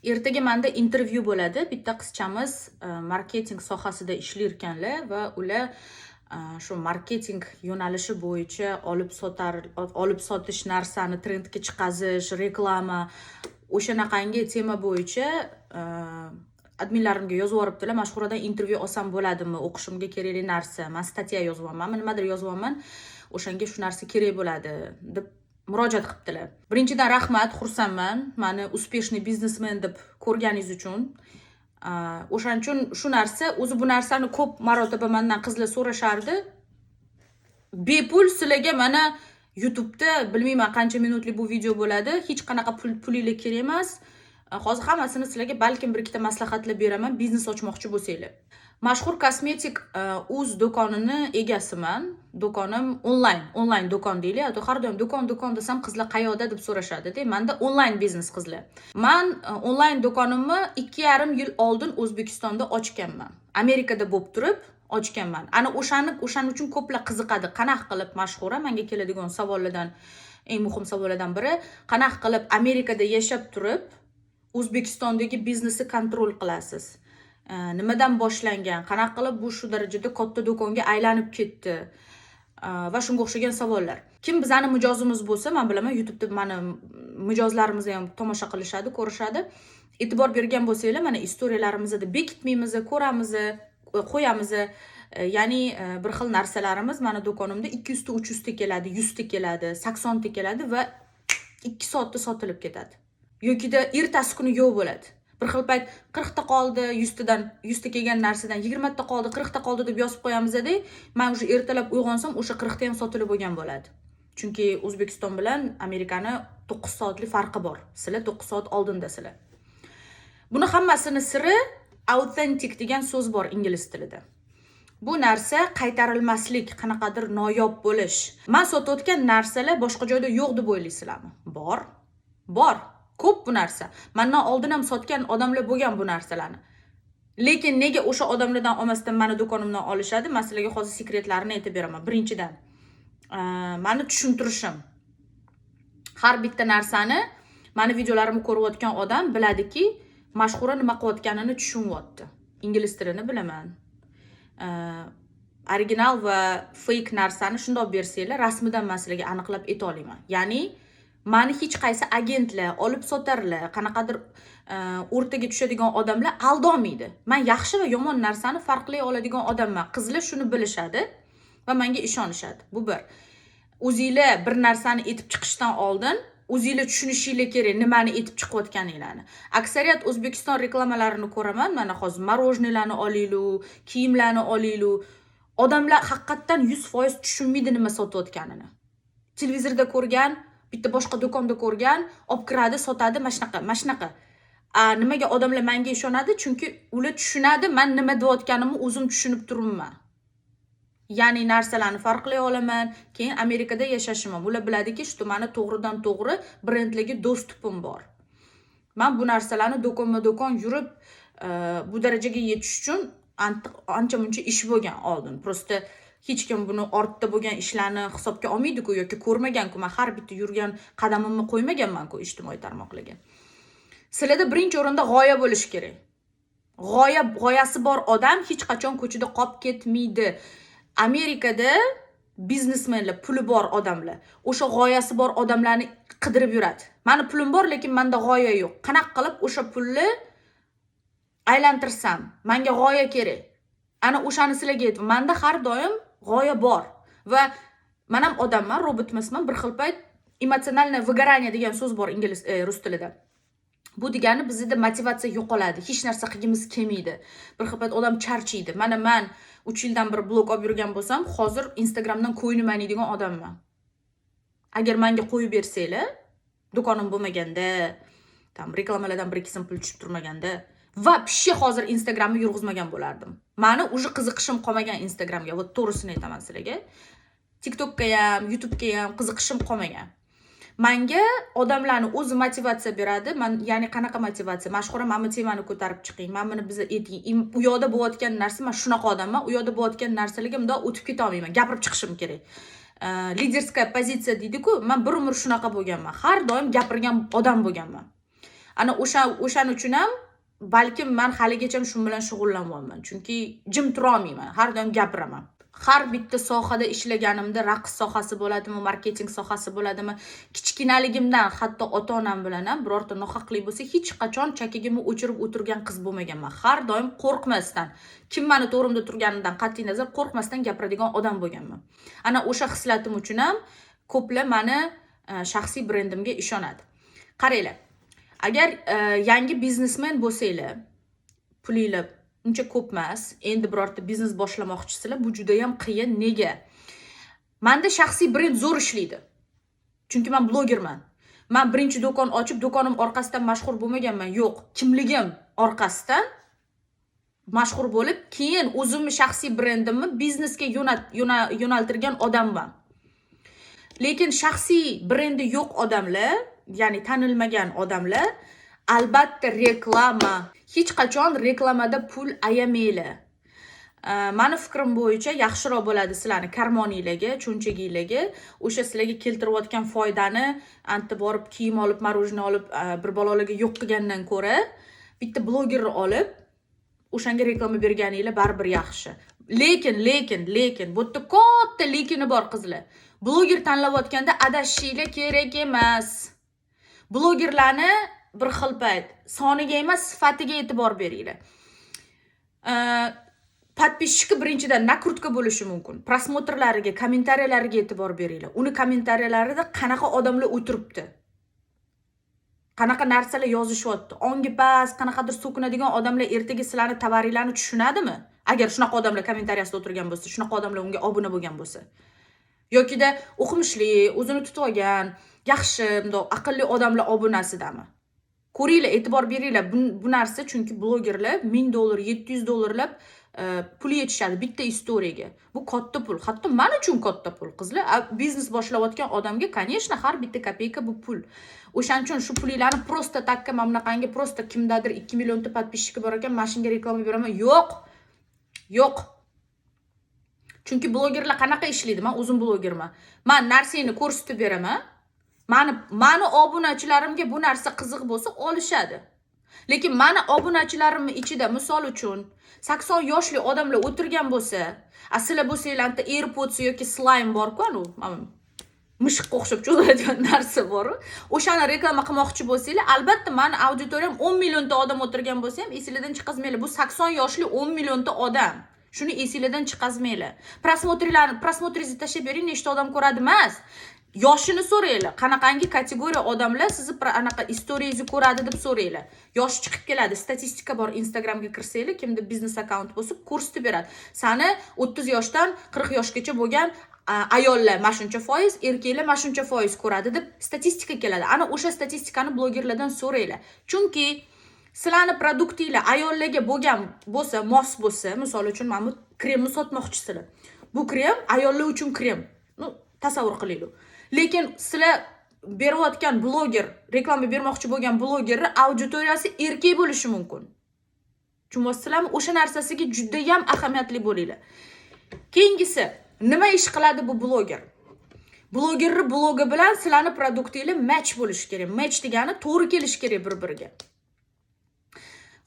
Ertaga menda intervyu bo'ladi. Bitta qizchamiz marketing sohasida ishlar ekanlar va ular shu marketing yo'nalishi bo'yicha olib sotish narsani trendga chiqazish, reklama, o'shanaqangi tema bo'yicha adminlarimga yozib yuboribdilar. Mashhuradan intervyu olsam bo'ladimi? O'qishimga kerakli narsa. Men statya yozyapman, nimadir yozyapman. O'shanga shu narsa kerak bo'ladi deb murojaat qilibdilar. Birinchidan rahmat, xursandman. Meni успешный biznesmen deb ko'rganingiz uchun. O'shaning uchun shu narsa, o'zi bu narsani ko'p marotaba mendan qizlar so'rashardi. Bepul sizlarga mana YouTube'da bilmayman qancha minutlik bu video bo'ladi. Hech qanaqa pulingiz kerak emas. Hozir hammasini sizlarga balkim bir ikkita maslahatlar beraman, biznes ochmoqchi bo'lsanglar. Mashhur kosmetik uz do'konini egasiman. Do'konim onlayn do'kon deylik. Har doim do'kon desam qizlar qayoqda deb so'rashadi-da. Menda onlayn biznes qizlar. Men onlayn do'konimni 2,5 yil oldin O'zbekistonda ochganman. Amerikada bo'lib turib ochganman. Ana o'shaning uchun ko'plar qiziqadi. Qanaqa qilib mashhura menga keladigan savollardan eng muhim savollardan biri, qanaqa qilib Amerikada yashab turib O'zbekistondagi biznesni kontrol qilasiz? Nimadan boshlangan? Qanaqa qilib bu shu darajada katta do'konga aylanib ketdi? Va shunga o'xshagan savollar. Kim bizani mijozimiz bo'lsa, men bilaman YouTube'da meni mijozlarimizni ham tomosha qilishadi, ko'rishadi. E'tibor bergan bo'lsanglar, mana istoriyalarimizni bekitmaymiz, ko'ramiz, qo'yamiz. Ya'ni bir xil narsalarimiz mana do'konimda 200 ta, 300 ta keladi, 100 ta keladi, 80 ta keladi va 2 soatda sotilib ketadi. Yokida ertasi kuni yo'q bo'ladi. Bir xil payt 40 ta qoldi, 100 ta kelgan narsadan 20 ta qoldi, 40 ta qoldi deb yozib qo'yamiz-da. Men o'sha ertalab uyg'onsam, o'sha 40 ta ham sotilib bo'lgan bo'ladi. Chunki O'zbekiston bilan Amerikani 9 soatlik farqi bor. Sizlar 9 soat oldindasizlar. Buni hammasini siri authentic degan so'z bor ingliz tilida. Bu narsa qaytarilmaslik, qanaqadir noyob bo'lish. Men sotayotgan narsalar boshqa joyda yo'q deb o'ylaysizlarmi? Bor. Ko'p bu narsa. Mendan oldin ham sotgan odamlar bo'lgan bu narsalarni. Lekin nega o'sha odamlardan olmasdan meni do'konimdan olishadi? Men sizlarga hozir sekretlarini aytib beraman. Birinchidan, meni tushuntirishim. Har bitta narsani meni videolarimni ko'rayotgan odam biladiki, mashhura nima qilayotganini tushunyapti. Ingliz tilini bilaman. Original va fake narsani shundoq bersanglar, rasmidan men sizlarga aniqlab ayta olaman. Ya'ni meni hech qaysi agentlar, olib sotarlar, qanaqadir o'rtaga tushadigan odamlar aldolmaydi. Men yaxshi va yomon narsani farqlay oladigan odamman. Qizlar shuni bilishadi va menga ishonishadi. Bu bir. O'zingizlar bir narsani aytib chiqishdan oldin o'zingizlar tushunishinglar kerak nimani aytib chiqayotganinglarni. Aksariyat O'zbekiston reklamalarini ko'raman. Mana hozir marojnilarni olinglar, kiyimlarni olinglar. Odamlar haqiqatan 100% tushunmaydi nima sotayotganini. Televizorda ko'rgan, bitta boshqa do'konda ko'rgan, olib kiradi, sotadi, mashnaqa. Nimaga odamlar menga ishonadi? Chunki ular tushunadi, men nima deyotganimni o'zim tushunib turibman. Ya'ni narsalarni farqlay olaman, keyin Amerikada yashashim. Ular biladiki, shu meni to'g'ridan to'g'ri brendlarga dostupim bor. Men bu narsalarni do'konma-do'kon yurib, bu darajaga yetish uchun ancha-muncha ish bo'lgan oldin. Prosta hech kim buni ortda bo'lgan ishlarni hisobga olmaydi-ku yoki ko'rmagan-ku. Men har bitta yurgan qadamimni qo'ymaganman-ku ijtimoiy tarmoqlarga. Sizlarda birinchi o'rinda g'oya bo'lish kerak. G'oyasi bor odam hech qachon ko'chada qolib ketmaydi. Amerikada biznesmenlar, puli bor odamlar, o'sha g'oyasi bor odamlarni qidirib yuradi. Meni pulim bor, lekin menda g'oya yo'q. Qanaqa qilib o'sha pulni aylantirsam? Menga g'oya kerak. Ana o'shani sizlarga aytdim. Menda har doim g'oya bor va men ham odamman, robot emasman. Bir xil payt emotsionalniy выгорание degan so'z bor rus tilida. Bu degani bizda motivatsiya yo'qoladi, hech narsa qilgimiz kelmaydi. Bir xil payt odam charchaydi. Men 3 yildan bir blog olib yurgan bo'lsam, hozir Instagramdan ko'yniman deydigan odamman. Agar menga qo'yib bersanglar, do'konim bo'lmaganda, reklamalardan bir ikkisim pul tushib turmaganda, vobshe hozir Instagramni yurg'izmagan bo'lardim. Meni уже qiziqishim qolmagan Instagramga, va to'g'risini aytaman sizlarga. TikTokga ham, YouTube'ga ham qiziqishim qolmagan. Menga odamlarni o'zi motivatsiya beradi. Ya'ni qanaqa motivatsiya? Mashhura mana temani ko'tarib chiqing. Men buni biza ayting. U yoqda bo'layotgan narsa, men shunaqa odamman. U yoqda bo'layotgan narsalarga bundoq o'tib keta olmayman. Gapirib chiqishim kerak. Liderskaya pozitsiya deydi-ku, men bir umr shunaqa bo'lganman. Har doim gapirgan odam bo'lganman. Ana o'shaning uchun ham balkim men haligacha shu bilan shug'ullanyapman. Chunki jim tura olmayman, har doim gapiraman. Har bitta sohada ishlaganimda, raqs sohasi bo'ladimi, marketing sohasi bo'ladimi, kichkinaligimdan hatto ota-onam bilan ham birorta nohaqlik bo'lsa, hech qachon chakagimni o'chirib o'tirgan qiz bo'lmaganman. Har doim qo'rqmasdan, kim meni to'g'rimda turganidan qat'iy nazar qo'rqmasdan gapiradigan odam bo'lganman. Ana o'sha xislatim uchun ham ko'plar meni shaxsiy brendimga ishonadi. Qaranglar, agar yangi biznesmen bo'lsanglar, pulinglar uncha ko'p emas, endi birorta biznes boshlamoqchisizlar, bu juda ham qiyin. Nega? Menda shaxsiy brend zo'r ishlaydi. Chunki men blogerman. Men birinchi do'kon ochib, do'konim orqasidan mashhur bo'lmaganman. Yo'q, kimligim orqasidan mashhur bo'lib, keyin o'zimni shaxsiy brendimni biznesga yo'naltirgan odamman. Lekin shaxsiy brendi yo'q odamlar, ya'ni tanilmagan odamlar, albatta reklama, hech qachon reklamada pul ayamanglar. Meni fikrim bo'yicha yaxshiroq bo'ladi sizlarni karmoninglarga, cho'nchaginglarga o'sha sizlarga keltirayotgan foydani anta borib kiyim olib, marojna olib, bir balolarga yo'q qilgandan ko'ra, bitta blogerni olib, o'shanga reklama berganinglar baribir yaxshi. Lekin bu yerda katta lekini bor qizlar. Bloger tanlayotganda adashishinglar kerak emas. Blogerlarni bir xil payt soniga emas, sifatiga e'tibor beringlar. Подписчики birinchidan nakrutka bo'lishi mumkin. Prosmotrlariga, kommentariyalariga e'tibor beringlar. Uni kommentariyalarida qanaqa odamlar o'tiribdi? Qanaqa narsalar yozishyapti? Ongi pas, qanaqadir so'kinadigan odamlar ertaga sizlarni tovaringlarni tushunadimi? Agar shunaqa odamlar kommentariyasida o'tirgan bo'lsa, shunaqa odamlar unga obuna bo'lgan bo'lsa. Yokida o'qimishli, o'zini tutib olgan, yaxshi, bundoq aqlli odamlar obunasidami? Ko'ringlar, e'tibor beringlar bu narsa, chunki blogerlar $1000, $700 pul yetishadi bitta istoriyaga. Bu katta pul. Hatto men uchun katta pul, qizlar. Biznes boshlayotgan odamga, конечно, har bitta kopeyka bu pul. O'shaning uchun shu pulinglarni prosta takka mamlaqanga prosta kimdadir 2 millionta podpисчики bor ekan, mashinga reklama beraman. Yo'q. Chunki blogerlar qanaqa ishlaydi? Men o'zim blogerman. Men narsani ko'rsatib beraman. Mani obunachilarimga bu narsa qiziq bo'lsa olishadi. Lekin mani obunachilarimning ichida misol uchun 80 yoshli odamlar o'tirgan bo'lsa, sizlar bo'lsanglar, AirPods yoki slime bor-ku, mushukqa o'xshab cho'ziladigan narsa bor. O'shani reklama qilmoqchi bo'lsanglar, albatta meni auditoriyam 10 millionta odam o'tirgan bo'lsa ham esingizdan chiqazmanglar. Bu 80 yoshli 10 millionta odam. Shuni esingizdan chiqazmanglar. Prosmotringizni tashlab bering, nechta odam ko'radi emas. Yoshini so'ranglar. Qanaqangi kategoriya odamlar sizni anaqa istoriyangizni ko'radi deb so'ranglar. Yosh chiqib keladi. Statistika bor, Instagramga kirsanglar, kimda biznes akkaunt bo'lsa, ko'rsatib beradi. Sani 30 yoshdan 40 yoshgacha bo'lgan ayollar mashuncha foiz, erkaklar mashuncha foiz ko'radi deb statistika keladi. Ana o'sha statistikani blogerlardan so'ranglar. Chunki sizlarni produktinglar ayollarga bo'lgan bo'lsa, mos bo'lsa, misol uchun men bu kremni sotmoqchisizlar. Bu krem ayollar uchun krem. Tasavvur qilinglar. Lekin sizlar berayotgan bloger, reklama bermoqchi bo'lgan blogerning auditoriyasi erkak bo'lishi mumkin. Tushunasizlarmi? O'sha narsasiga juda ham ahamiyatli bo'linglar. Keyingisi, nima ish qiladi bu bloger? Blogerning blogi bilan sizlarning produktinglar match bo'lishi kerak. Match degani to'g'ri kelish kerak bir-biriga.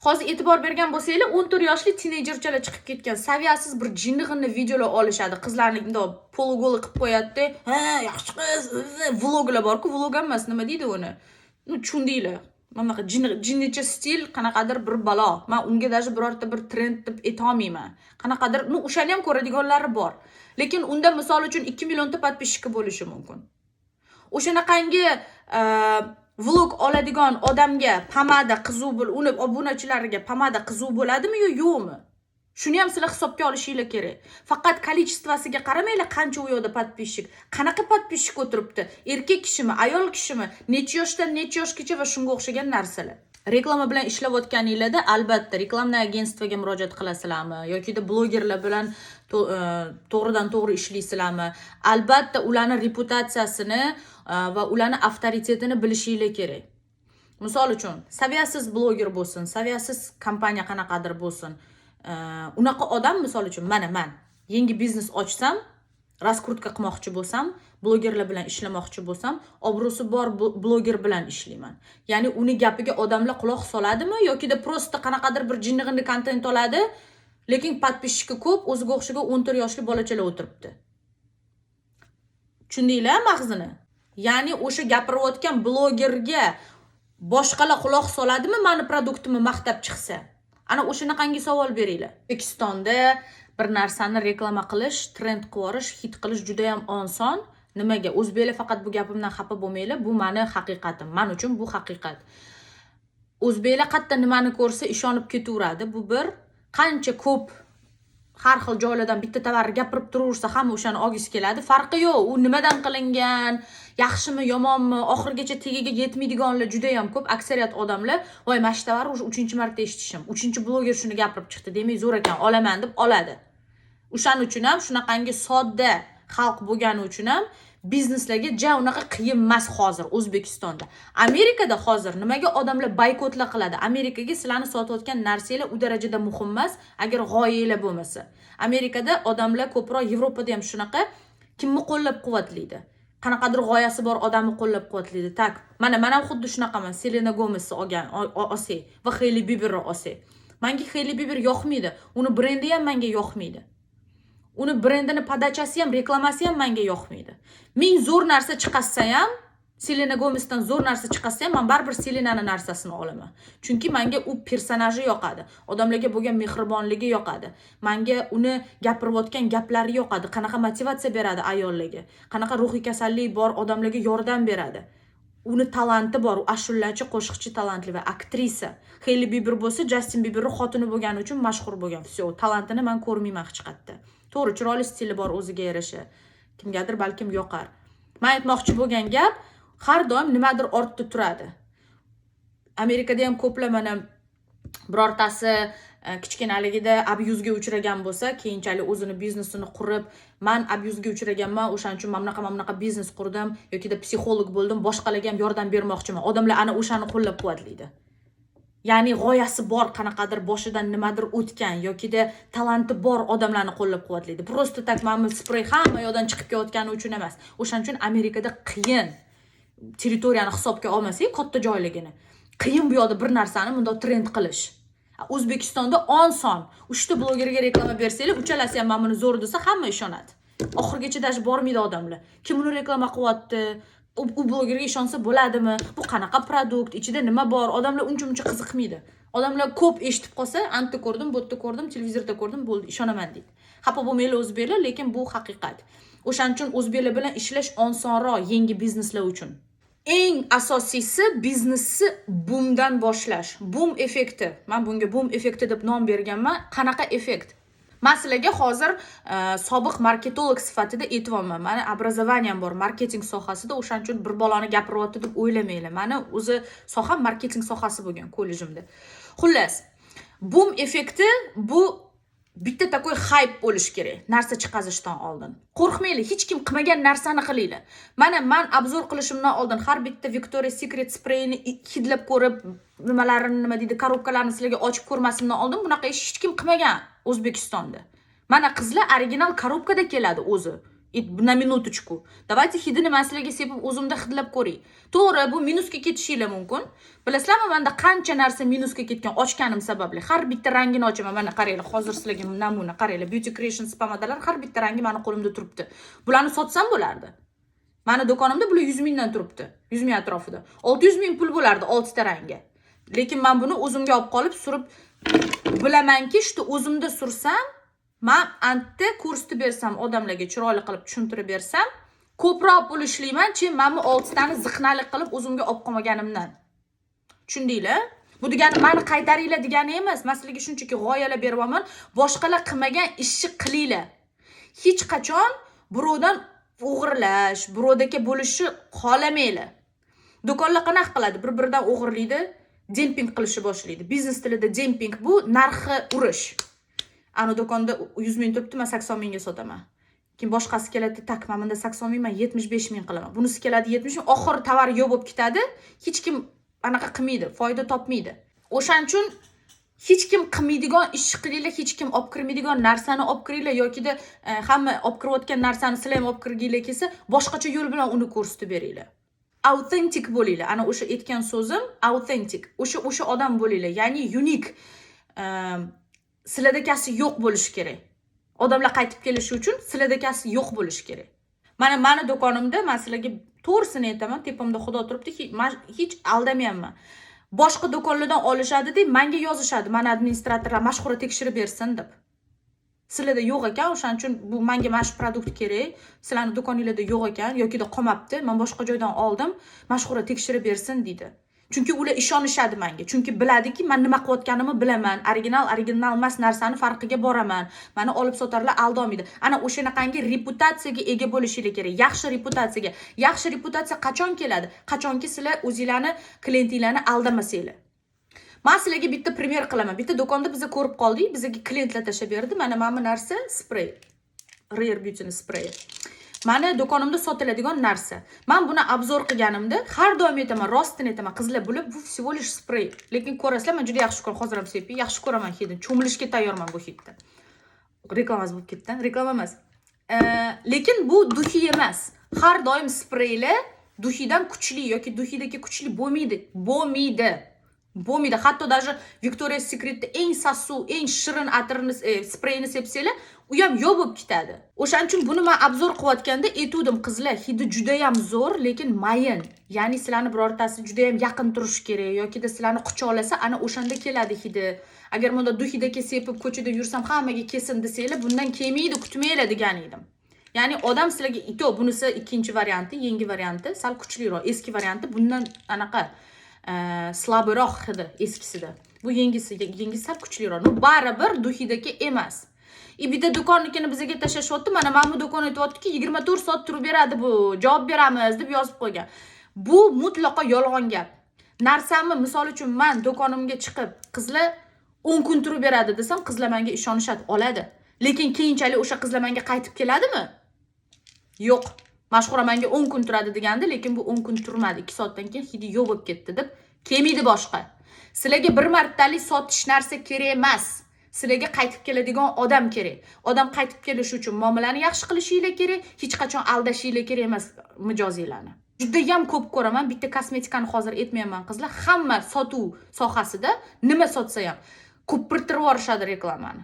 Hozir e'tibor bergan bo'lsanglar, 14 yoshli tinejerchalar chiqib ketgan, saviyasiz bir jinnig'inni videolar olishadi. Qizlarni bundoq polugol qilib qo'yadi. Ha, yaxshi qiz, vloglar bor-ku, vlog emas, nima deydi uni? Tushundinglar. Mana bunaqa jinnicha stil, qanaqadir bir balo. Men unga даже birorta bir trend deb aytolmayman. Qanaqadir, o'shani ham ko'radiganlari bor. Lekin unda misol uchun 2 millionta podpисчики bo'lishi mumkin. O'shanaqangi vlog oladigan odamga pomada qizuv uni obunachilariga pomada qizuv bo'ladimi yo yo'qmi? Shuni ham sizlar hisobga olishinglar kerak. Faqat kolичествосiga qaramanglar, qancha u yoqda podписчик, qanaqa podписчик o'tiribdi, erkak kishimi, ayol kishimi, necha yoshdan necha yoshgacha va shunga o'xshagan narsalar. Reklama bilan ishlayotganinglarda albatta reklamna agentstvoga murojaat qilasizlarmi yoki blogerlar bilan to'g'ridan to'g'ri ishlaysizlarmi? Albatta ularning reputatsiyasini va ularning avtoritetini bilishinglar kerak. Misol uchun, saviyasiz bloger bo'lsin, saviyasiz kompaniya qanaqadir bo'lsin. Unaqa odam misol uchun men yangi biznes ochsam, raskrutka qilmoqchi bo'lsam, blogerlar bilan ishlamoqchi bo'lsam, obro'si bor bloger bilan ishlayman. Ya'ni uni gapiga odamlar quloq soladimi yokida prosta qanaqadir bir jinnig'indi kontent oladi, lekin podpисчиki ko'p, o'ziga o'xshagan 14 yoshli bolachalar o'tiribdi. Tushundinglar mag'zini? Ya'ni o'sha gapirayotgan blogerga boshqalar quloq soladimi meni produktimni maqtab chiqsa? Ana o'shanaqangi savol beringlar. O'zbekistonda bir narsani reklama qilish, trend qilib yorish, hit qilish juda ham oson. Nimaga? O'zbeklar faqat bu gapimdan xafa bo'lmanglar, bu meni haqiqatim. Men uchun bu haqiqat. O'zbeklar qayerda nimani ko'rsa ishonib ketaveradi. Bu bir qancha ko'p har xil joylardan bitta tovarni gapirib turaversa, hamma o'shani olgisi keladi. Farqi yo'q, u nimadan qilingan, yaxshimi, yomonmi, oxirgacha tegiga yetmaydiganlar juda ham ko'p. Aksariyat odamlar, "Voy, mana shu tovarni o'sha 3-marta eshitishim, 3-bloger shuni gapirib chiqdi, demak zo'r ekan, olaman" deb oladi. O'shaning uchun ham shunaqangi sodda xalq bo'lgani uchun ham bizneslarga unaqa qiyin emas hozir O'zbekistonda. Amerikada hozir nimaga odamlar boykotlar qiladi? Amerikaga sizlarni sotayotgan narsalar u darajada muhim emas, agar g'oyalar bo'lmasa. Amerikada odamlar ko'proq, Yevropada ham shunaqa, kimni qo'llab-quvvatlaydi? Qanaqadir g'oyasi bor odamni qo'llab-quvvatlaydi. Tak, mana men ham xuddi shunaqaman. Selena Gomezni olsay va Hailey Bieberni olsay. Menga Hailey Bieber yoqmaydi. Uni brendi ham menga yoqmaydi. Uni brendini podachasi ham, reklamasi ham menga yoqmaydi. Men zo'r narsa chiqarsa ham, Selena Gomezdan zo'r narsa chiqarsa ham, men baribir Selenani narsasini olaman. Chunki menga u personaji yoqadi. Odamlarga bo'lgan mehribonligi yoqadi. Menga uni gapirayotgan gaplari yoqadi. Qanaqa motivatsiya beradi ayollarga. Qanaqa ruhiy kasallik bor odamlarga yordam beradi. Uni talanti bor, u ashulachi, qo'shiqchi talantli va aktrisa. Hailey Bieber bo'lsa, Justin Bieberning xotini bo'lgani uchun mashhur bo'lgan. Всё, talantini men ko'rmayman hech qayerda. To'g'ri, chiroyli stili bor, o'ziga yarasha. Kimgadir balkim yoqar. Men aytmoqchi bo'lgan gap, har doim nimadir ortda turadi. Amerikada ham ko'plar mana birortasi kichkinaligida abyuzga uchragan bo'lsa, keyinchalik o'zini biznesini qurib, "Men abyuzga uchraganman, o'shaning uchun mana bunaqa biznes qurdim yokida psixolog bo'ldim, boshqalarga ham yordam bermoqchiman." Odamlar ana o'shani qo'llab-quvvatlaydi. Ya'ni g'oyasi bor, qanaqadir boshidan nimadir o'tgan yokida talanti bor odamlarni qo'llab-quvvatlaydi. Prosta tak mana sprey hamma yoqdan chiqib kelayotgani uchun emas. O'shaning uchun Amerikada qiyin. Territoriyani hisobga olmasak, katta joyligini. Qiyin bu yoqda bir narsani bundoq trend qilish. O'zbekistonda oson. 3 ta blogerga reklama bersanglar, uchalasi ham mana buni zo'r desa, hamma ishonadi. Oxirgacha dash bormaydi odamlar. Kim uni reklama qilyapti? U blogerga ishonsa bo'ladimi? Bu qanaqa produkt, ichida nima bor? Odamlar uncha-muncha qiziqmaydi. Odamlar ko'p eshitib qolsa, "Anta ko'rdim, bu yerda ko'rdim, televizorda ko'rdim, bo'ldi, ishonaman" deydi. Xafa bo'lmanglar o'zbeklar, lekin bu haqiqat. O'shaning uchun o'zbeklar bilan ishlash osonroq yangi bizneslar uchun. Eng asosiysi biznesni boomdan boshlash. Boom effekti. Men bunga boom effekti deb nom berganman. Qanaqa effekt? Men sizlarga hozir sobiq marketolog sifatida aytibman. Meni obrazovaniyam bor marketing sohasida, o'shaning uchun bir bolani gapiryapti deb o'ylamanglar. Meni o'zi soham marketing sohasi bo'lgan kollejimda. Xullas, boom effekti bu bitta takoy hype bo'lish kerak narsa chiqazishdan oldin. Qo'rqmanglar, hech kim qilmagan narsani qilinglar. Mana men obzor qilishimdan oldin har bitta Victoria's Secret sprayni hidlab ko'rib, nimalarini, nima deydi, korobkalarini sizlarga ochib ko'rmasimdan oldin bunaqa ish hech kim qilmagan O'zbekistonda. Mana qizlar original korobkada keladi o'zi. Na minutочку. Давайте hidini men sizlarga sepib o'zimda hidlab ko'ring. To'g'ri, bu minusga ketishinglar mumkin. Bilasizlarmi, menda qancha narsa minusga ketgan ochganim sababli. Har bitta rangini ochaman. Mana qaranglar, hozir sizlarga namuna qaranglar. Beauty Creations pomadalar har bitta rangi meni qo'limda turibdi. Bularni sotsam bo'lardi. Meni do'konimda bular 100 mingdan turibdi. 100 ming atrofida. 600 ming pul bo'lardi 6 ta rangga. Lekin men buni o'zimga olib qolib surib bilamanki, shu o'zimda sursam, men anta kursni bersam, odamlarga chiroyli qilib tushuntirib bersam, ko'proq pul ishlayman-chi, men bu 6 tani ziqnalik qilib o'zimga olib qolmaganimdan. Tushundinglar? Bu degani meni qaytaringlar degani emas. Men sizlarga shunchaki g'oyalar beryapman. Boshqalar qilmagan ishni qilinglar. Hech qachon birovdan o'g'irlash, birovdagi bo'lishni xohlamanglar. Do'konlar qanaqa qiladi? Bir-biridan o'g'irlaydi, demping qilishni boshlaydi. Biznes tilida demping bu narxi urish. Ana do'konda 100 ming turibdi, men 80 mingga sotaman. Keyin boshqasi keladi, tak, men bunda 80 ming, men 75 ming qilaman. Bunisi keladi 70 ming, oxir tovar yo'q bo'lib ketadi. Hech kim anaqa qilmaydi, foyda topmaydi. O'shaning uchun hech kim qilmaydigan ishni qilinglar, hech kim olib kirmaydigan narsani olib kiringlar yokida hamma olib kirayotgan narsani sizlar ham olib kirginglar kelsa, boshqacha yo'l bilan uni ko'rsatib beringlar. Authentic bo'linglar. Ana o'sha aytgan so'zim authentic. O'sha odam bo'linglar. Ya'ni unique. Sizlardagisi yo'q bo'lishi kerak. Odamlar qaytib kelishi uchun sizlardagisi yo'q bo'lishi kerak. Mana do'konimda men sizlarga to'g'risini aytaman, tepamda Xudo turibdi, men hech aldamayapman. Boshqa do'konlardan olishadi deb menga yozishadi. Mana administratorlar mashhura tekshirib bersin deb. Sizlarda yo'q ekan, o'shaning uchun bu menga mana shu produkt kerak. Sizlarning do'koningizda yo'q ekan yokida qolmabdi. Men boshqa joydan oldim. Mashhura tekshirib bersin deydi. Chunki ular ishonishadi menga. Chunki biladiki, men nima qilayotganimni bilaman. Original emas narsani farqiga boraman. Meni olib sotarlar aldolmaydi. Ana o'shanaqangi reputatsiyaga ega bo'lishingiz kerak. Yaxshi reputatsiyaga. Yaxshi reputatsiya qachon keladi? Qachonki sizlar o'zingizlarni, klientinglarni aldamasanglar. Men sizlarga bitta primer qilaman. Bitta do'konda biz ko'rib qoldik, bizga klientlar tashlab berdi. Mana bu narsa spray. Rare Beauty spray. Mana do'konimda sotiladigan narsa. Men buni obzor qilganimda har doim aytaman, rostini aytaman, qizlar bo'lib, bu всего лишь spray. Lekin ko'rasizlar, men juda yaxshi ko'raman, hozir ham sepib, yaxshi ko'raman hidini. Cho'milishga tayyorman bu hidda. Reklamas bo'lib ketdi, reklama emas. Lekin bu duhi emas. Har doim spraylar duhidan kuchli yoki duhidagi kuchli bo'lmaydi. Hatto даже Victoria's Secret'da eng sassiv, eng shirin atirni spreyni sepsanglar, u ham yo'q bo'lib ketadi. O'shaning uchun buni men obzor qilayotganda aytdim, qizlar, hidi juda ham zo'r, lekin mayin. Ya'ni sizlarni birortasi juda ham yaqin turish kerak yoki sizlarni quchoqlasa, ana o'shanda keladi hidi. Agar bunda duhidagi sepib ko'chada yursam, hammaga kelsin desanglar, bundan kelmaydi, kutmaylar degan edim. Ya'ni odam sizlarga bunisi ikkinchi varianti, yangi varianti, sal kuchliroq. Eski varianti bundan anaqa slabroq hidi eskisida. Bu yengisi sal kuchliroq. No baribir duhidagi emas. Bitta do'konnikini bizga tashlashyapti. Mana bu do'kon aytayaptiki 24 soat turib beradi bu, javob beramiz deb yozib qo'ygan. Bu mutlaqo yolg'on gap. Narsamni misol uchun men do'konimga chiqib, qizlar 10 kun turib beradi desam, qizlar menga ishonishadi, oladi. Lekin keyinchalik o'sha qizlar menga qaytib keladimi? Yo'q. Mashhura menga 10 kun turadi degandi, lekin bu 10 kun turmadi. 2 soatdan keyin hidi yo'q bo'lib ketdi deb kelmaydi boshqa. Sizlarga bir martalik sotish narsa kerak emas. Sizlarga qaytib keladigan odam kerak. Odam qaytib kelishi uchun muomalani yaxshi qilishingiz kerak, hech qachon aldashingiz kerak emas mijozinglarni. Juda ham ko'p ko'raman, bitta kosmetikani hozir aytmayman qizlar, hamma sotuv sohasida nima sotsa ham ko'pirtirib yorishadi reklamani.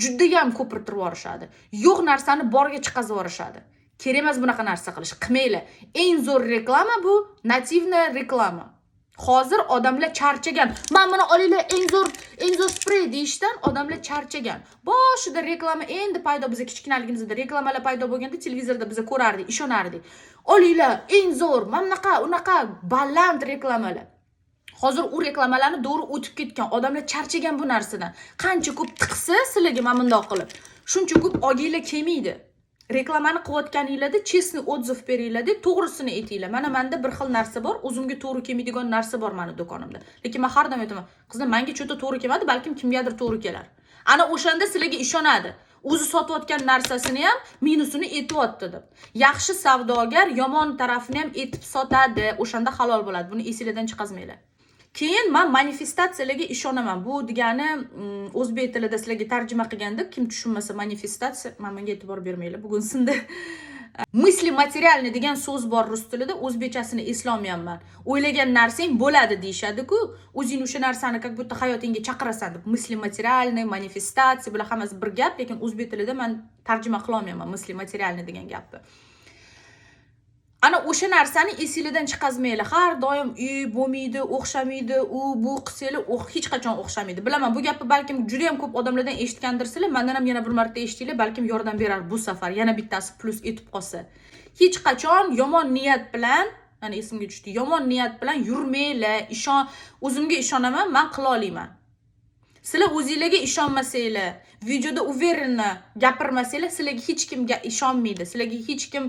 Juda ham ko'pirtirib yorishadi. Yo'q narsani borga chiqazib yorishadi. Kerak emas bunaqa narsa qilish. Qilmanglar. Eng zo'r reklama bu nativna reklama. Hozir odamlar charchagan. Men buni olinglar, eng zo'r spray deyishdan odamlar charchagan. Boshida reklama endi paydo, biz kichkinaligimizda reklamalar paydo bo'lganda televizorda biz ko'rardik, ishonardik. Olinglar, eng zo'r, mana unaqa baland reklamalar. Hozir u reklamalarni to'g'ri o'tib ketgan. Odamlar charchagan bu narsadan. Qancha ko'p tiqsa sizlarga men bundoq qilib, shuncha ko'p oginglar kelmaydi. Reklamani qilayotganingizda chestni отзыв beringlar-da, to'g'risini aytinglar. Mana menda bir xil narsa bor, o'zimga to'g'ri kelmaydigan narsa bor meni do'konimda. Lekin men har doim aytaman, qizlar, menga cho'ta to'g'ri kelmadi, balkim kimgadir to'g'ri kelar. Ana o'shanda sizlarga ishonadi. O'zi sotayotgan narsasini ham minusini aytibdi deb. Yaxshi savdogar yomon tarafini ham aytib sotadi. O'shanda halol bo'ladi. Buni esingizdan chiqazmanglar. Keyin men manifestatsiyalarga ishonaman. Bu degani o'zbek tilida sizlarga tarjima qilganda kim tushunmasa manifestatsiya, men bunga e'tibor bermanglar. Bugun sindi. Мысли материальный degan so'z bor rus tilida, o'zbekchasini eslolmayapman. O'ylagan narsang bo'ladi deyshadi-ku. O'zing o'sha narsani как будто hayotingga chaqirasan deb. Мысли материальный, manifestatsiya bular hammasi bir gap, lekin o'zbek tilida men tarjima qila olmayapman мысли материальный degan gapni. Ana o'sha narsani esingizdan chiqazmanglar. Har doim bo'lmaydi, o'xshamaydi, u bu qilsanglar, hech qachon o'xshamaydi. Bilaman, bu gapni balkim juda ham ko'p odamlardan eshitgandirsizlar. Mendan ham yana bir marta eshitinglar, balkim yordam berar bu safar. Yana bittasi plus etib qolsa. Hech qachon yomon niyat bilan, mana esimga tushdi, yomon niyat bilan yurmanglar. O'zimga ishonaman, men qila olaman. Sizlar o'zingizlarga ishonmasanglar, videoda uverenna gapirmasanglar, sizlarga hech kim ishonmaydi. Sizlarga hech kim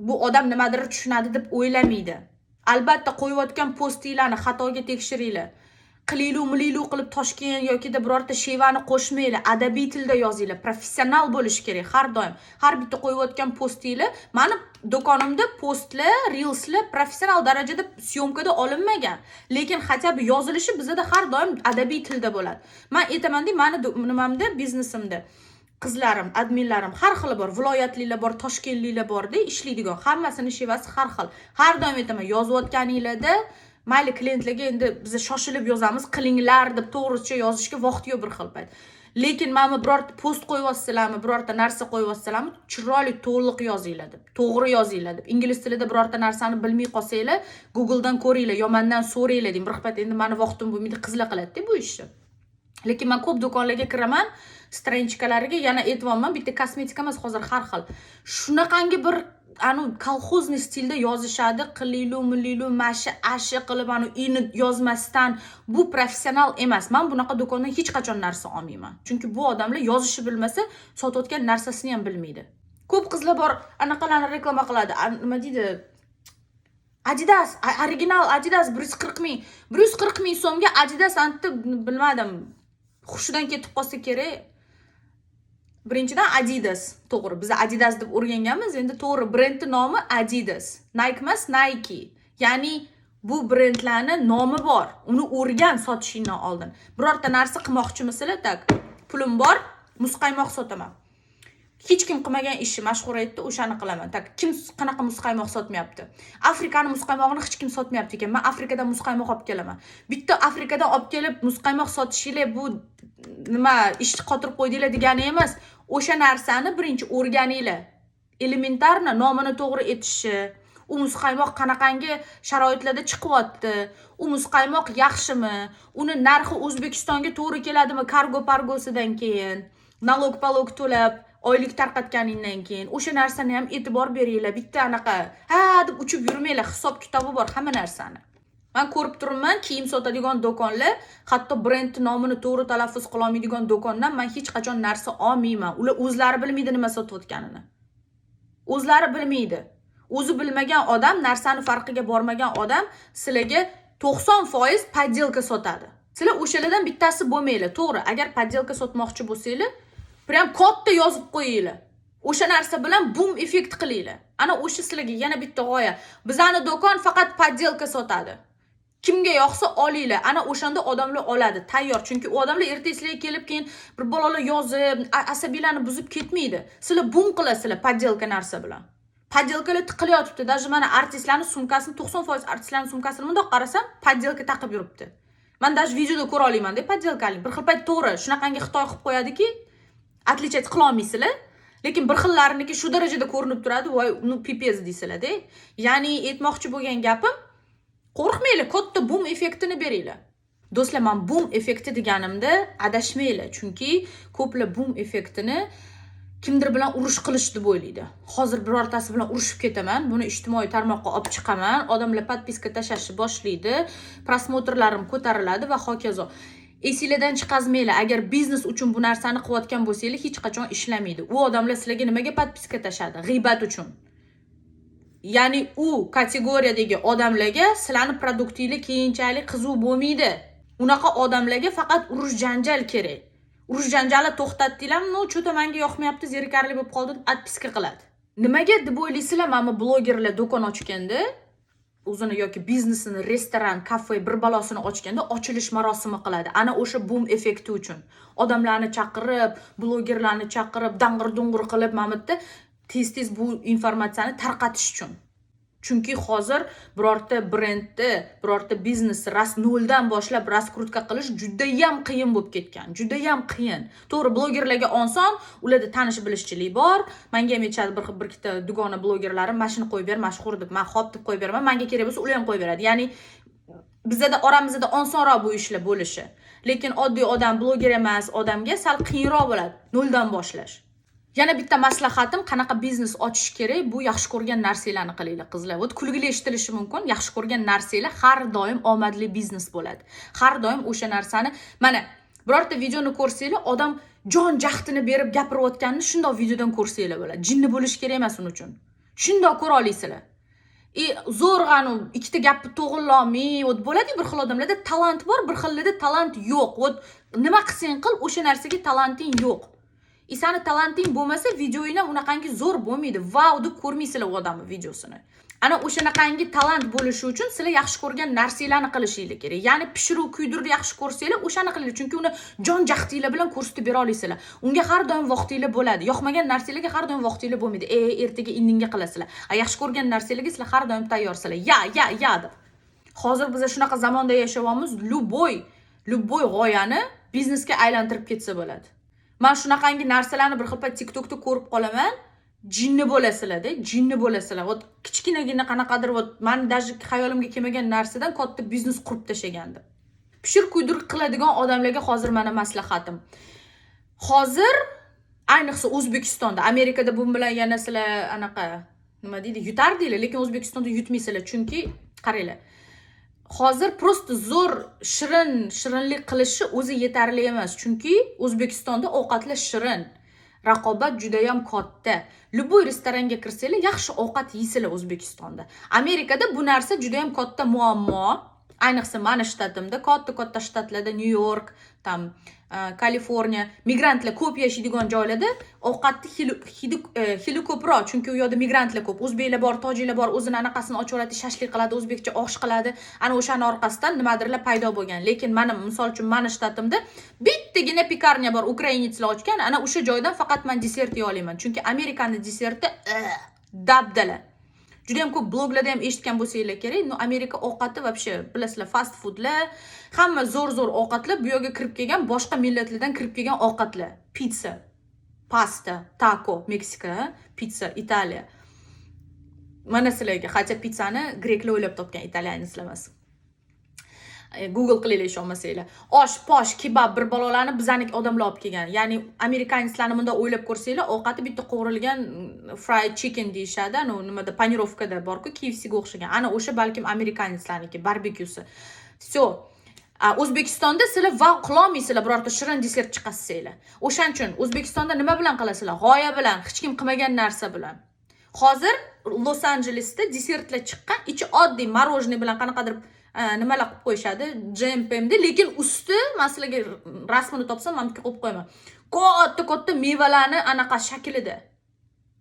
bu odam nimadir tushunadi deb o'ylamaydi. Albatta qo'yayotgan postinglarni xatoga tekshiringlar. qililu qilib Toshkent yokida birorta shevani qo'shmanglar, adabiy tilda yozinglar, professional bo'lish kerak har doim. Har bitta qo'yayotgan postinglar, meni do'konimda postlar, reelslar professional darajada syomkada olinmagan, lekin хотя бы yozilishi bizda har doim adabiy tilda bo'ladi. Men aytaman-da, meni nimamda, biznesimda qizlarim, adminlarim har xili bor, viloyatlilar bor, toshkentliklar bor-da, ishlaydigan, hammasini shevasi har xil. Har doim aytaman, yozayotganinglarda mayli klientlarga endi biz shoshilib yozamiz, qilinglar deb to'g'richa yozishga vaqt yo'q bir xil payt. Lekin mana birorta post qo'yibsizlarmi, birorta narsa qo'yibsizlarmi, chiroyli to'liq yozinglar deb, to'g'ri yozinglar deb. Ingliz tilida birorta narsani bilmay qolsanglar, Googledan ko'ringlar, yo mendan so'ranglar deb. Bir xil endi meni vaqtim bo'lmaydi, qizlar qiladi-da bu ishni. Lekin men ko'p do'konlarga kiraman, stranchkalariga yana aytibman, bitta kosmetika emas, hozir har xil. Shunaqangi bir kolxozniy stilda yozishadi, qililu mashi ashi qilib ini yozmasdan, bu professional emas. Men bunaqa do'kondan hech qachon narsa olmayman. Chunki bu odamlar yozishni bilmasa, sotayotgan narsasini ham bilmaydi. Ko'p qizlar bor, anaqalarni reklama qiladi. Nima deydi? Adidas, original Adidas 140 ming. 140 ming so'mga Adidas antib bilmadim. Xushidan ketib qolsa kerak. Birinchidan Adidas, to'g'ri, biz Adidas deb o'rganganmiz, endi to'g'ri brendning nomi Adidas. Nike emas, Nike. Ya'ni bu brendlarning nomi bor. Uni o'rgan sotishingdan oldin. Birorta narsa qilmoqchimisizlar, tak, pulim bor, muzqaymoq sotaman. Hech kim qilmagan ishni mashhuriyatda o'shani qilaman. Tak, kim qanaqa muzqaymoq sotmayapti? Afrikaning muzqaymoqini hech kim sotmayapti ekan. Men Afrikadan muzqaymoq olib kelaman. Bitta Afrikadan olib kelib muzqaymoq sotishinglar bu nima ishni qotirib qo'ydinglar degani emas. O'sha narsani birinchi o'rganinglar. Elementarni nomini to'g'ri etishi, u muzqaymoq qanaqangi sharoitlarda chiqyapti, u muzqaymoq yaxshimi, uni narxi O'zbekistonga to'g'ri keladimi kargo pargosidan keyin, nalog palog to'lab, oylik tarqatganingdan keyin o'sha narsani ham e'tibor beringlar. Bitta anaqa deb uchib yurmanglar, hisob kitobi bor hamma narsani. Men ko'rib turibman, kiyim sotadigan do'konlar, hatto brend nomini to'g'ri talaffuz qila olmaydigan do'kondan men hech qachon narsa olmayman. Ular o'zlari bilmaydi nima sotayotganini. O'zlari bilmaydi. O'zi bilmagan odam, narsani farqiga bormagan odam sizlarga 90% poddelka sotadi. Sizlar o'shalardan bittasi bo'lmaylar. To'g'ri, agar poddelka sotmoqchi bo'lsanglar, prям katta yozib qo'yinglar. O'sha narsa bilan boom effekt qilinglar. Ana o'sha sizlarga yana bitta g'oya. Bizani do'kon faqat poddelka sotadi. Kimga yoqsa olinglar. Ana o'shanda odamlar oladi, tayyor. Chunki u odamlar ertasiga kelib keyin bir bolalar yozib, asabiylarni buzib ketmaydi. Sizlar boom qilasizlar poddelka narsa bilan. Poddelkalar tiqilyotibdi. Даже mana artistlarning sumkasini 90% artistlarning sumkasini bundoq qarasam, poddelka taqib yuribdi. Men даже videoda ko'ra olaman-da poddelkani. Bir xil payt to'g'ri, shunaqangi Xitoy qilib qo'yadiki, отличать qila olmaysizlar. Lekin bir xillariniki shu darajada ko'rinib turadi, voy, pipez deysizlar-da. Ya'ni aytmoqchi bo'lgan gapim, qo'rqmanglar, katta boom effektini beringlar. Do'stlar, men boom effekti deganimda adashmanglar, chunki ko'plar boom effektini kimdir bilan urush qilish deb o'ylaydi. Hozir birortasi bilan urushib ketaman, buni ijtimoiy tarmoqqa olib chiqaman, odamlar podpiska tashashni boshlaydi, prosmotrlarim ko'tariladi va hokazo. Esingizdan chiqazmanglar, agar biznes uchun bu narsani qilayotgan bo'lsangiz, hech qachon ishlamaydi. U odamlar sizlarga nimaga podpiska tashadi? G'iybat uchun. Ya'ni u kategoriyadagi odamlarga sizlarning produktingiz keyinchalik qiziq bo'lmaydi. Unaqa odamlarga faqat urush janjal kerak. Urush janjali to'xtatdinglarmi, no, cho'ta menga yoqmayapti, zerikarli bo'lib qoldi deb podpiska qiladi. Nimaga deb o'ylaysizlar, mana blogerlar do'kon ochganda, o'zini yoki biznesini, restoran, kafe bir balosini ochganda ochilish marosimi qiladi. Ana o'sha boom effekti uchun. Odamlarni chaqirib, blogerlarni chaqirib, dang'ir-dung'ir qilib mamutda tez bu informatsiyani tarqatish uchun. Chunki hozir birorta brendni, birorta biznesni noldan boshlab raskrutka qilish juda ham qiyin bo'lib ketgan. Juda ham qiyin. To'g'ri, blogerlarga oson, ularda tanish bilishchilik bor. Menga ham aytadi bir ikkita dugona blogerlarim, "Mashina qo'yib ber, mashhur" deb, men "Xo'p" deb qo'yib beraman. Menga kerak bo'lsa, ular ham qo'yib beradi. Ya'ni bizda oramizda osonroq bu ishlar bo'lishi. Lekin oddiy odam, bloger emas odamga sal qiyinroq bo'ladi noldan boshlash. Yana bitta maslahatim, qanaqa biznes ochish kerak, bu yaxshi ko'rgan narsalarni qilinglar, qizlar. Ot kulgili eshitilishi mumkin, yaxshi ko'rgan narsalar har doim omadli biznes bo'ladi. Har doim o'sha narsani, mana birorta videoni ko'rsanglar, odam jon jahdini berib gapirayotganini shundoq videodan ko'rsanglar bo'ladi. Jinni bo'lish kerak emas uning uchun. Shundoq ko'ra olasizlar. zo'rg'anu ikkita gapni to'g'rilolmay bo'ladi bir xil odamlarda talant bor, bir xillarda talant yo'q. Nima qilsang qil, o'sha narsaga talanting yo'q. Sani talanting bo'lmasa, videoyingda unaqangi zo'r bo'lmaydi. Vau deb ko'rmaysizlar u odamning videosini. Ana o'shanaqangi talant bo'lishi uchun sizlar yaxshi ko'rgan narsalarni qilishingiz kerak. Ya'ni pishiruv, kuydirib yaxshi ko'rsanglar, o'shani qilinglar. Chunki uni jon jahdinglar bilan ko'rsatib bera olasizlar. Unga har doim vaqtinglar bo'ladi. Yoqmagan narsalarga har doim vaqtinglar bo'lmaydi. Ertaga indinga qilasizlar. Yaxshi ko'rgan narsalarga sizlar har doim tayyorsizlar. Ya deb. Hozir biz shunaqa zamonda yashayapmiz. Любой g'oyani biznesga aylantirib ketsa bo'ladi. Men shunaqangi narsalarni bir xil payt TikTokda ko'rib qolaman. Jinni bo'lasizlar-da, jinni bo'lasizlar. Kichkinagina qanaqadir men даже xayolimga kelmagan narsadan katta biznes qurib tashlagandim. Pishir kuydir qiladigan odamlarga hozir mana maslahatim. Hozir ayniqsa O'zbekistonda, Amerikada bu bilan yana sizlar anaqa nima deydi, yutardinglar, lekin O'zbekistonda yutmaysizlar, chunki qaranglar. Hozir prosta zo'r shirinlik qilishi o'zi yetarli emas, chunki O'zbekistonda ovqatlar shirin. Raqobat juda ham katta. Любой restoranga kirsanglar, yaxshi ovqat yeysizlar O'zbekistonda. Amerikada bu narsa juda ham katta muammo. Ayniqsa mana shtatimda, katta shtatlarda, New York, Kaliforniya, migrantlar ko'p yashaydigan joylarda ovqatni hili ko'proq, chunki u yerda migrantlar ko'p. O'zbeklar bor, tojiklar bor, o'zini anaqasini ochib shashlik qiladi, o'zbekcha osh qiladi. Ana o'shaning orqasidan nimadirlar paydo bo'lgan. Lekin mana misol uchun mana shtatimda bittagina pikarnya bor, ukrainitslar ochgan. Ana o'sha joydan faqat men desert yeya olaman, chunki Amerikaning deserti dabdala. Juda ham ko'p bloglarda ham eshitgan bo'lsanglar kerak. Amerika ovqati вообще bilasizlar, fast foodlar, hamma zo'r ovqatlar bu yerga kirib kelgan, boshqa millatlardan kirib kelgan ovqatlar. Pizza, pasta, taco, Meksika, pizza, Italiya. Mana sizlarga, hatto pizzani greklar o'ylab topgan, italyanlar emas. Google qilinglar ishonmasanglar. Osh, posh, kebab bir balolarni bizaniki odamlar olib kelgan. Ya'ni amerikanlarni bunda o'ylab ko'rsanglar, ovqati bitta qovurilgan fried chicken deyshadi. Nimada panirovkada bor-ku, KFCga o'xshagan. Ana o'sha balkim amerikanlarniki, barbekyusi. Всё. O'zbekistonda sizlar va qilolmaysizlar birorta shirin desert chiqasizlar. O'shaning uchun O'zbekistonda nima bilan qilasizlar? G'oya bilan, hech kim qilmagan narsa bilan. Hozir Los-Anjelesda desertlar chiqqan, ichi oddiy morojniy bilan qanaqadir nimalar qilib qo'yishadi, JMPMda, lekin usti men sizlarga rasmini topsam, men bitta qo'yib qo'yaman. Katta mevalarni anaqa shaklida.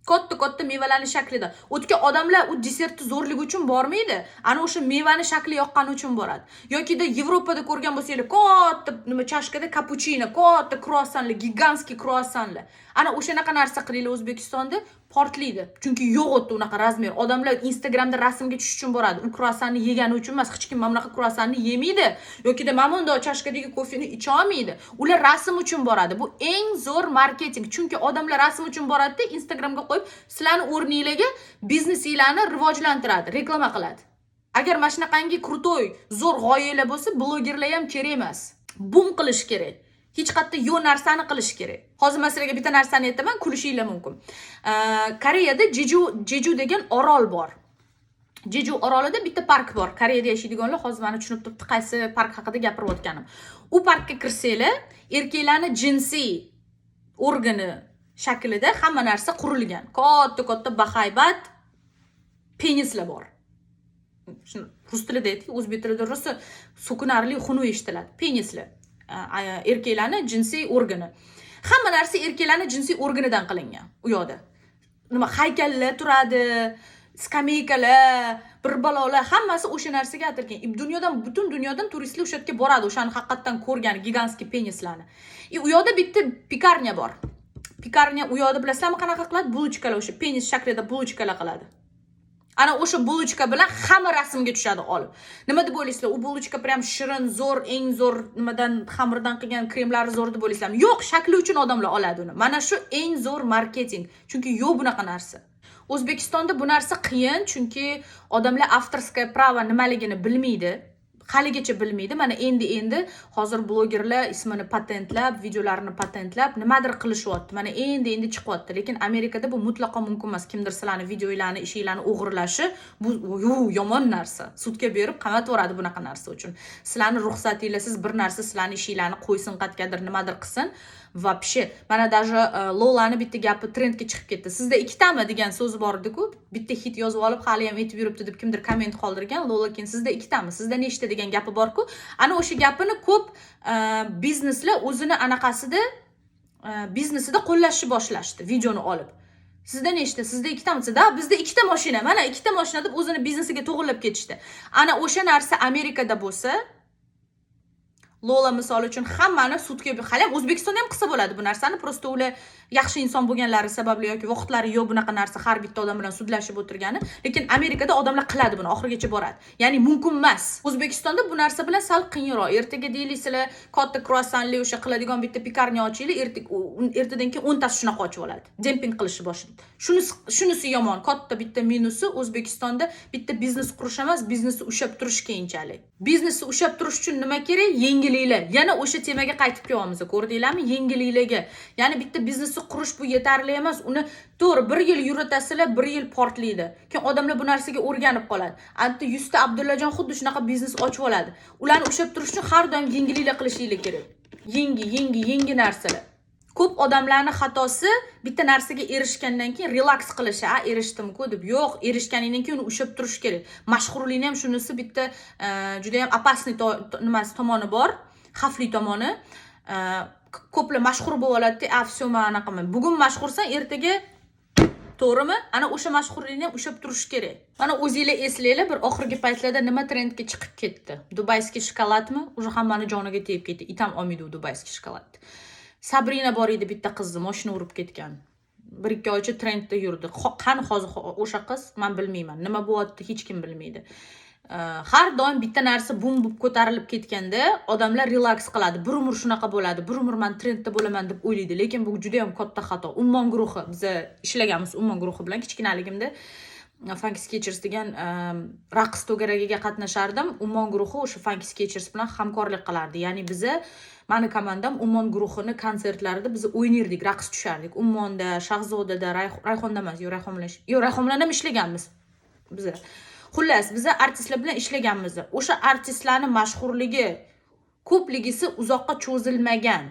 Katta mevalarning shaklida. O'tgan odamlar u desertni zo'rligi uchun bormaydi. Ana o'sha mevani shakli yoqqani uchun boradi. Yokida Yevropada ko'rgan bo'lsanglar, katta nima chashkada kapuchino, katta kruassanlar, gigantskiy kruassanlar. Ana o'shanaqa narsa qilinglar O'zbekistonda, portlaydi. Chunki yo'q o'tdi unaqa razmer. Odamlar Instagramda rasmga tushish uchun boradi. U kruassanni yegani uchun emas, hech kim mana bunaqa kruassanni yemaydi. Yokida mamunda chashkadagi kofeni icha olmaydi. Ular rasm uchun boradi. Bu eng zo'r marketing. Chunki odamlar rasm uchun boradi-da, Instagramga qo'yib, sizlarning o'rningizga biznesinglarni rivojlantiradi, reklama qiladi. Agar mana shunaqangi krutoy, zo'r g'oyalar bo'lsa, blogerlar ham kerak emas. Bum qilish kerak. Hech qatda yo'q narsani qilish kerak. Hozir masalaga bitta narsani aytaman, kulishinglar mumkin. Koreyada Jeju degan orol bor. Jeju orolida bitta park bor. Koreyada yashaydiganlar hozir meni tushunib turibdi, qaysi park haqida gapirayotganim. U parkka kirsanglar, erkaklarning jinsiy organi shaklida hamma narsa qurilgan. Katta bahaybat penislar bor. Shuni rus tilida aytdik, o'zbek tilida rosa so'kinarli xunu eshitiladi. Penislar. Erkaklarning jinsiy organi. Hamma narsa erkaklarning jinsiy organidan qilingan u yoqda. Nima haykallar turadi, skameykalar, bir balolar, hammasi o'sha narsaga atalgan. Butun dunyodan turistlar o'sha yerga boradi, o'shani haqiqatan ko'rgan gigantskiy penislarni. U yoqda bitta pikarnya bor. Pikarnya u yoqda bilasizlarmi qanaqa qiladi? Bulchkalar, o'sha penis shaklida bulchkalar qiladi. Ana o'sha bulchka bilan hamma rasmga tushadi olib. Nima deb o'ylaysizlar? U bulchka prям shirin, zo'r, eng zo'r nimadan xamirdan qilgan kremlari zo'r deb o'ylaysizlarmi? Yo'q, shakli uchun odamlar oladi uni. Mana shu eng zo'r marketing. Chunki yo'q bunaqa narsa. O'zbekistonda bu narsa qiyin, chunki odamlar avtorskaya pravo nimaligini bilmaydi. haligacha bilmaydi. Mana endi hozir blogerlar ismini patentlab, videolarini patentlab nimadir qilishyapti. Mana endi chiqyapti. Lekin Amerikada bu mutlaqo mumkin emas. Kimdir sizlarni videolarni, ishinglarni o'g'irlashi bu yomon narsa. Sudga berib qamatib yuboradi bunaqa narsa uchun. Sizlarni ruxsatingizsiz bir narsa sizlarni ishinglarni qo'ysin, qatgadir nimadir qilsin. Вообще, mana даже Lolani bitta gapi trendga chiqib ketdi. Sizda ikkitami degan so'z bor edi-ku, bitta hit yozib olib, hali ham aytib yuribdi deb kimdir komment qoldirgan. Lola keyin sizda ikkitami, sizda nechta degan gapi bor-ku. Ana o'sha gapini ko'p bizneslar o'zini anaqasida biznesida qo'llashni boshlashdi, videoni olib. Sizda nechta? Sizda ikkitami? Da, bizda ikkita mashina. Mana ikkita mashina deb o'zini biznesiga to'g'irlab ketishdi. Ana o'sha narsa Amerikada bo'lsa, Lola misol uchun hammani sudga, hali ham O'zbekistonda ham qilsa bo'ladi bu narsani, prosta ular yaxshi inson bo'lganlari sababli yoki vaqtlari yo'q bunaqa narsa har bitta odam bilan sudlashib o'tirgani, lekin Amerikada odamlar qiladi buni, oxirigacha boradi. Ya'ni mumkin emas. O'zbekistonda bu narsa bilan sal qiyinroq. Ertaga deylisizlar, katta croissantli o'sha qiladigan bitta pikarnya ochinglar, ertadan keyin 10 tasi shunaqa ochib oladi. Demping qilishni boshlaydi. Shunisi yomon, katta bitta minusi O'zbekistonda bitta biznes qurish emas, biznesni ushlab turish keyinchalik. Biznesni ushlab turish uchun nima kerak? Yengilliklar. Yana o'sha temaga qaytib kelyapmiz, ko'rdinglarmi? Yengilliklarga. Ya'ni bitta biznesni qurish bu yetarli emas. Uni to'g'ri 1 yil yuritasizlar, 1 yil portlaydi. Keyin odamlar bu narsaga o'rganib qoladi. Anta 100 ta Abdullajon xuddi shunaqa biznes ochib oladi. Ularni ushlab turish uchun har doim yengilliklar qilishinglar kerak. Yangi narsalar. Ko'p odamlarning xatosi bitta narsaga erishgandan keyin relax qilishi, erishdim-ku deb. Yo'q, erishganingdan keyin uni ushlab turish kerak. Mashhurlikning ham shunisi bitta juda ham opasniy nimasi tomoni bor, xavfli tomoni. Ko'plar mashhur bo'lib oladi-da, "Всё, men anaqaman." Bugun mashhursan, ertaga to'g'rimi? Ana o'sha mashhurlikni ham ushlab turish kerak. Mana o'zingizlar eslanglar, bir oxirgi paytlarda nima trendga chiqib ketdi? Dubayskiy shokoladmi? Uje hammani joniga tegib ketdi. Itam olmaydi u dubayskiy shokoladni. Sabrina bor edi, bitta qizni mashina urib ketgan. 1-2 oycha trendda yurdi. Qani hozir o'sha qiz? Men bilmayman. Nima bo'lyapti, hech kim bilmaydi. Har doim bitta narsa bum ko'tarilib ketganda odamlar relax qiladi. Bir umr shunaqa bo'ladi. Bir umr men trendda bo'laman deb o'ylaydi. Lekin bu juda ham katta xato. Ummon guruhi, biz ishlaganmiz Ummon guruhi bilan kichkinaligimda. Funky Sketchers degan raqs to'garagiga qatnashardim. Ummon guruhi o'sha Funky Sketchers bilan hamkorlik qilardi. Ya'ni biza mani komandam Ummon guruhini konsertlarida biz o'ynardik, raqs tushardik. Ummonda, Shahzodada, Rayhonda emas, Rayhon bilan ham ishlaganmiz biz. Xullas, biz artistlar bilan ishlaganmiz. O'sha artistlarning mashhurligi ko'pligisi uzoqqa cho'zilmagan.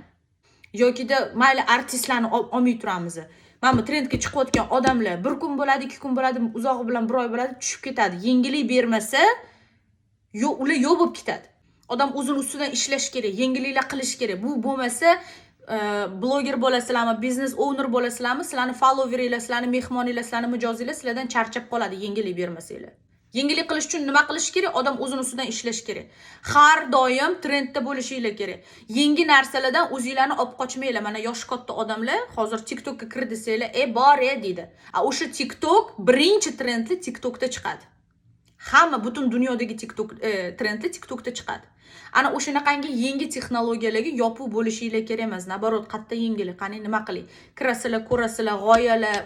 Yokida mayli artistlarni olmay turamiz. Mana bu trendga chiqayotgan odamlar bir kun bo'ladi, 2 kun bo'ladi, uzog'i bilan 1 oy bo'ladi, tushib ketadi. Yengillik bermasa, ular yo'q bo'lib ketadi. Odam o'zini ustidan ishlash kerak, yengilliklar qilish kerak. Bu bo'lmasa, bloger bo'lasizlarmi, biznes owner bo'lasizlarmi, sizlarning followeringlar, sizlarning mehmoninglar, sizlarning mijozinglar sizlardan charchab qoladi yengillik bermasanglar. Yengillik qilish uchun nima qilish kerak? Odam o'zini ustidan ishlash kerak. Har doim trendda bo'lishinglar kerak. Yangi narsalardan o'zinglarni olib qochmanglar. Mana yosh katta odamlar hozir TikTokka kir desanglar, bor deydi. O'sha TikTok birinchi trendli TikTokda chiqadi. Hamma butun dunyodagi TikTok trendli TikTokda chiqadi. Ana o'shanaqangi yangi texnologiyalarga yopiq bo'lishinglar kerak emas. Nabarot, qatta yangilik, qani nima qiling? Kirasizlar, ko'rasizlar, g'oyalar,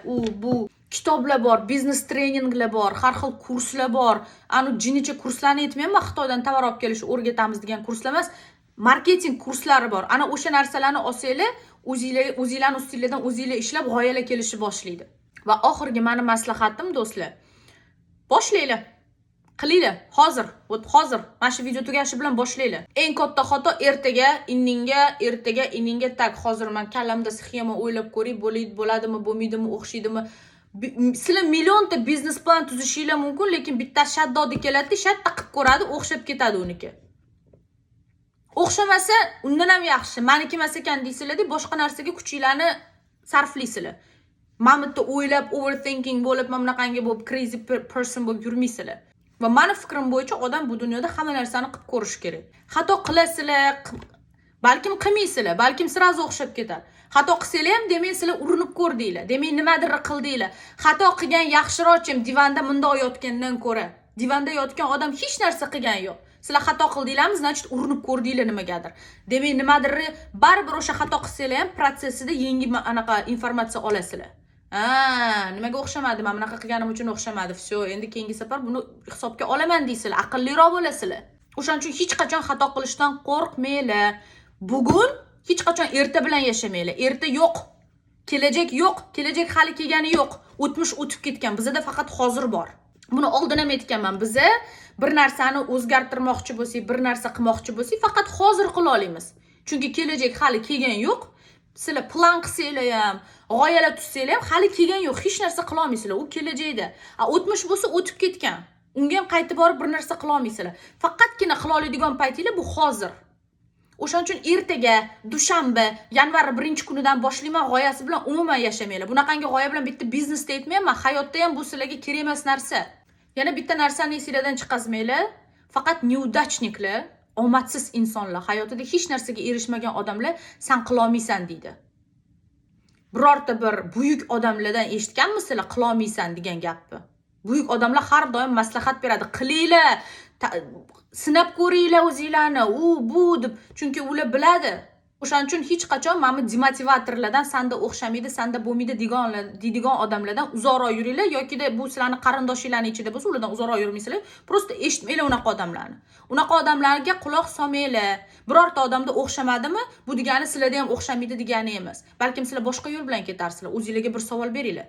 bu kitoblar bor, biznes treninglar bor, har xil kurslar bor. Ani jinicha kurslarni aytmayman, Xitoydan tovar olib kelish o'rgatamiz degan kurslar emas, marketing kurslari bor. Ana o'sha narsalarni olsanglar, o'zinglarning ustinglardan o'zinglar ishlab g'oyalar kelishni boshlaydi. Va oxirgi meni maslahatim do'stlar, boshlanglar. Qilinglar, hozir mana shu video tugashi bilan boshlanglar. Eng katta xato ertaga inninga tak. Hozir men kallamda sxema o'ylab ko'ring, bo'ladimi, bo'lmaydimi, o'xshaydimi? Sizlar millionta biznes plan tuzishinglar mumkin, lekin bitta shaddodi keladi, shatta qilib ko'radi, o'xshab ketadi uniki. O'xshamasa, undan ham yaxshi. Meniki emas ekan deysizlar, boshqa narsaga kuchinglarni sarflaysizlar. Men bitta o'ylab, overthinking bo'lib, mana bunaqangi bo'lib, crazy person bo'lib yurmaysizlar. Va meni fikrim bo'yicha odam bu dunyoda hamma narsani qilib ko'rish kerak. Xato qilasizlar, balkim qilmaysizlar, balkim sirazi o'xshab ketadi. Xato qilsanglar ham demak sizlar urinib ko'rdinglar, demak nimadir qildinglar. Xato qilgan yaxshiroqchim divanda munda yotgandan ko'ra. Divanda yotgan odam hech narsa qilgan yo'q. Sizlar xato qildinglarmi, значит urinib ko'rdinglar nimagadir. Demak nimadir baribir o'sha xato qilsanglar ham protsessida yangi anaqa informatsiya olasizlar. Nimaga o'xshamadi? Men bunaqa qilganim uchun o'xshamadi. Всё, endi keyingi safar buni hisobga olaman deysizlar. Aqlliroq bo'lasizlar. O'shaning uchun hech qachon xato qilishdan qo'rqmanglar. Bugun hech qachon erta bilan yashamanglar. Erta yo'q. Kelajak yo'q. Kelajak hali kelgani yo'q. O'tmish o'tib ketgan. Bizda faqat hozir bor. Buni oldin ham aytganman. Biza bir narsani o'zgartirmoqchi bo'lsak, bir narsa qilmoqchi bo'lsak, faqat hozir qila olamiz. Chunki kelajak hali kelgan yo'q. Sizlar plan qilsanglar ham, g'oyalar tuzsanglar ham hali kelgan yo'q. Hech narsa qila olmaysizlar. U kelajakda. O'tmish bo'lsa o'tib ketgan. Unga ham qaytib borib bir narsa qila olmaysizlar. Faqatgina qila oladigan paytinglar bu hozir. O'shaning uchun ertaga, dushanba, yanvar 1-kunidan boshlayman g'oyasi bilan umuman yashamanglar. Bunaqangi g'oya bilan bitta biznesda aytmayman, hayotda ham bu sizlarga kerak emas narsa. Yana bitta narsani esingizdan chiqazmanglar. Faqat neudachniklar, omadsiz insonlar, hayotida hech narsaga erishmagan odamlar sen qila olmaysan deydi. Birorta bir buyuk odamlardan eshitganmisizlar qila olmaysan degan gapni? Buyuk odamlar har doim maslahat beradi. Qilinglar, sinab ko'ringlar o'zinglarni, bu deb. Chunki ular biladi. O'shaning uchun hech qachon mana bu demotivatorlardan sanda o'xshamaydi, sanda bo'lmaydi deydigan odamlardan uzoqroq yuringlar yoki bu sizlarning qarindoshinglarning ichida bo'lsa, ulardan uzoqroq yurmaysizlar. Prosta eshitmanglar unaqa odamlarni. Unaqa odamlarga quloq solmanglar. Birorta odamda o'xshamadimi? Bu degani sizlarda ham o'xshamaydi degani emas. Balkim sizlar boshqa yo'l bilan ketarsizlar. O'zingizlarga bir savol beringlar.